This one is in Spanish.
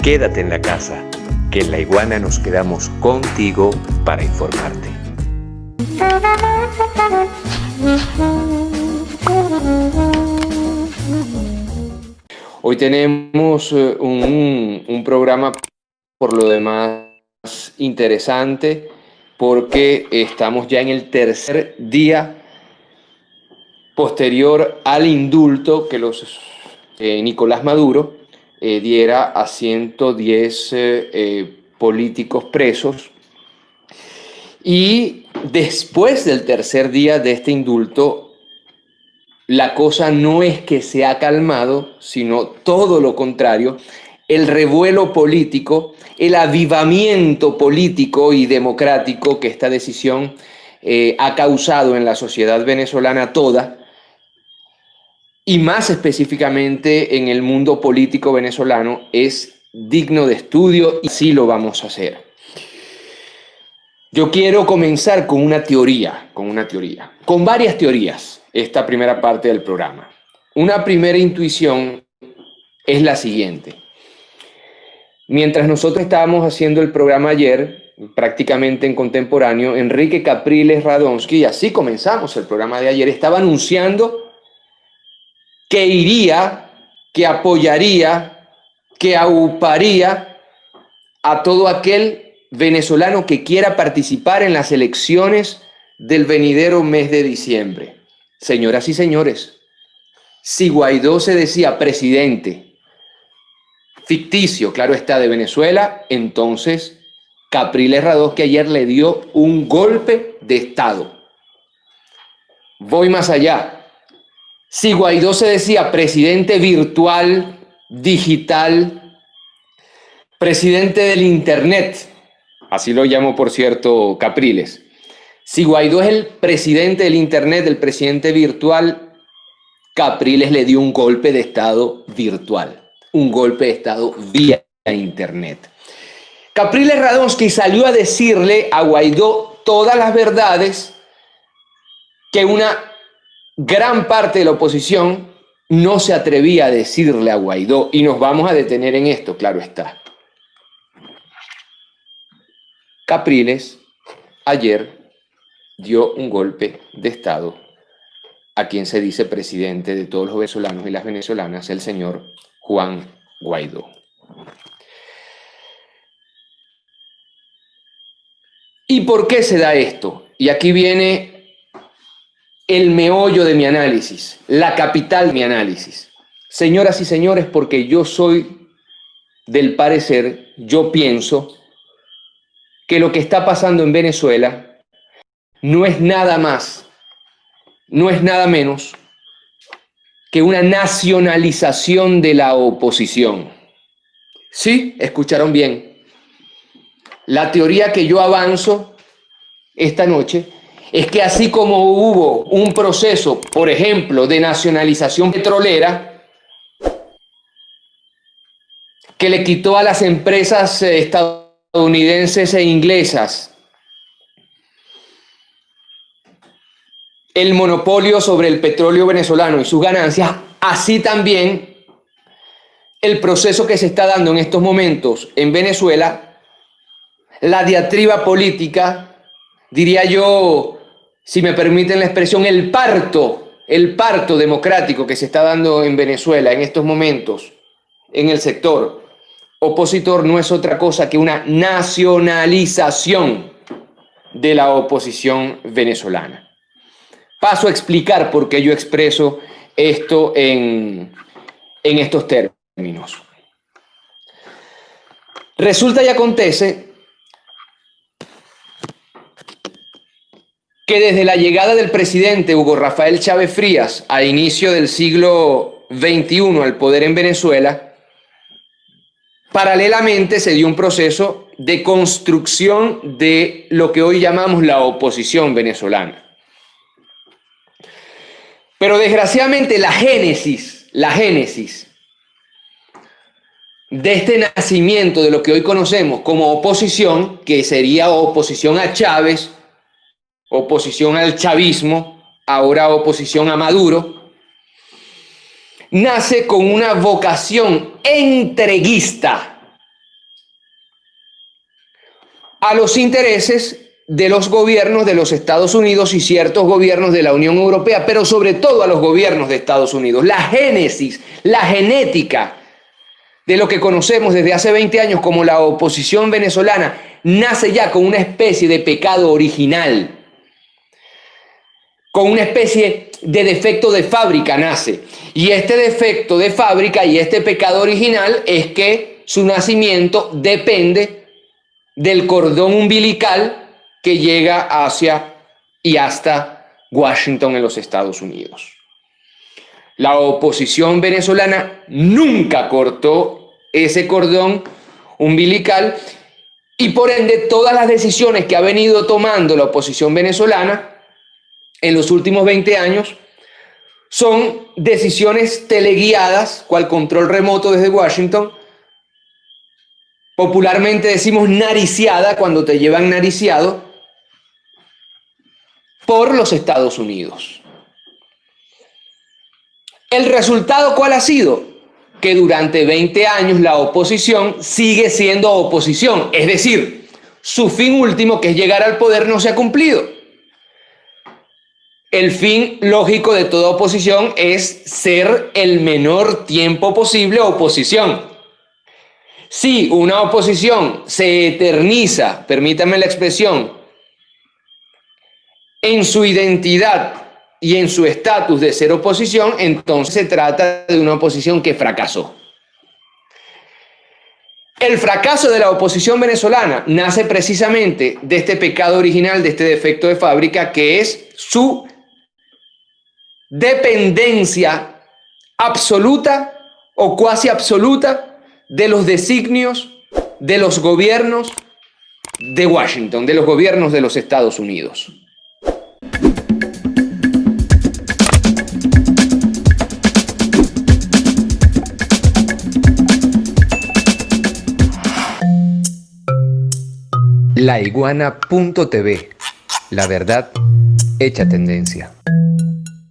Quédate en la casa, que en La Iguana nos quedamos contigo para informarte. Hoy tenemos un programa por lo demás interesante porque estamos ya en el tercer día posterior al indulto que Nicolás Maduro diera a 110 políticos presos. Y después del tercer día de este indulto, la cosa no es que se ha calmado, sino todo lo contrario. El revuelo político, el avivamiento político y democrático que esta decisión ha causado en la sociedad venezolana toda, y más específicamente en el mundo político venezolano, es digno de estudio y sí lo vamos a hacer. Yo quiero comenzar con varias teorías, esta primera parte del programa. Una primera intuición es la siguiente. Mientras nosotros estábamos haciendo el programa ayer, prácticamente en contemporáneo, Enrique Capriles Radonsky, y así comenzamos el programa de ayer, estaba anunciando que iría, que apoyaría, que auparía a todo aquel venezolano que quiera participar en las elecciones del venidero mes de diciembre. Señoras y señores, si Guaidó se decía presidente ficticio, claro está, de Venezuela, entonces Capriles Radonsky ayer le dio un golpe de Estado. Voy más allá. Si Guaidó se decía presidente virtual, digital, presidente del Internet, así lo llamó, por cierto, Capriles. Si Guaidó es el presidente del Internet, el presidente virtual, Capriles le dio un golpe de Estado virtual, un golpe de Estado vía Internet. Capriles Radonsky salió a decirle a Guaidó todas las verdades que una gran parte de la oposición no se atrevía a decirle a Guaidó, y nos vamos a detener en esto, claro está. Capriles ayer dio un golpe de Estado a quien se dice presidente de todos los venezolanos y las venezolanas, el señor Juan Guaidó. ¿Y por qué se da esto? Y aquí viene el meollo de mi análisis, la capital de mi análisis. Señoras y señores, porque yo soy del parecer, yo pienso que lo que está pasando en Venezuela no es nada más, no es nada menos que una nacionalización de la oposición. Sí, escucharon bien. La teoría que yo avanzo esta noche es que así como hubo un proceso, por ejemplo, de nacionalización petrolera que le quitó a las empresas estadounidenses e inglesas el monopolio sobre el petróleo venezolano y sus ganancias, así también el proceso que se está dando en estos momentos en Venezuela, la diatriba política, diría yo, si me permiten la expresión, el parto democrático que se está dando en Venezuela en estos momentos en el sector opositor no es otra cosa que una nacionalización de la oposición venezolana. Paso a explicar por qué yo expreso esto en estos términos. Resulta y acontece que desde la llegada del presidente Hugo Rafael Chávez Frías a inicio del siglo XXI al poder en Venezuela, paralelamente se dio un proceso de construcción de lo que hoy llamamos la oposición venezolana. Pero desgraciadamente la génesis de este nacimiento de lo que hoy conocemos como oposición, que sería oposición a Chávez, oposición al chavismo, ahora oposición a Maduro, nace con una vocación entreguista, a los intereses de los gobiernos de los Estados Unidos y ciertos gobiernos de la Unión Europea, pero sobre todo a los gobiernos de Estados Unidos. La génesis, la genética de lo que conocemos desde hace 20 años como la oposición venezolana nace ya con una especie de pecado original, con una especie de defecto de fábrica nace. Y este defecto de fábrica y este pecado original es que su nacimiento depende del cordón umbilical que llega hacia y hasta Washington en los Estados Unidos. La oposición venezolana nunca cortó ese cordón umbilical y por ende todas las decisiones que ha venido tomando la oposición venezolana en los últimos 20 años son decisiones teleguiadas, cual control remoto desde Washington. Popularmente decimos nariciada cuando te llevan nariciado por los Estados Unidos. ¿El resultado cuál ha sido? Que durante 20 años la oposición sigue siendo oposición, es decir, su fin último, que es llegar al poder, no se ha cumplido. El fin lógico de toda oposición es ser el menor tiempo posible oposición. Si una oposición se eterniza, permítanme la expresión, en su identidad y en su estatus de ser oposición, entonces se trata de una oposición que fracasó. El fracaso de la oposición venezolana nace precisamente de este pecado original, de este defecto de fábrica, que es su dependencia absoluta o cuasi absoluta de los designios de los gobiernos de Washington, de los gobiernos de los Estados Unidos. Laiguana.tv. La verdad hecha tendencia.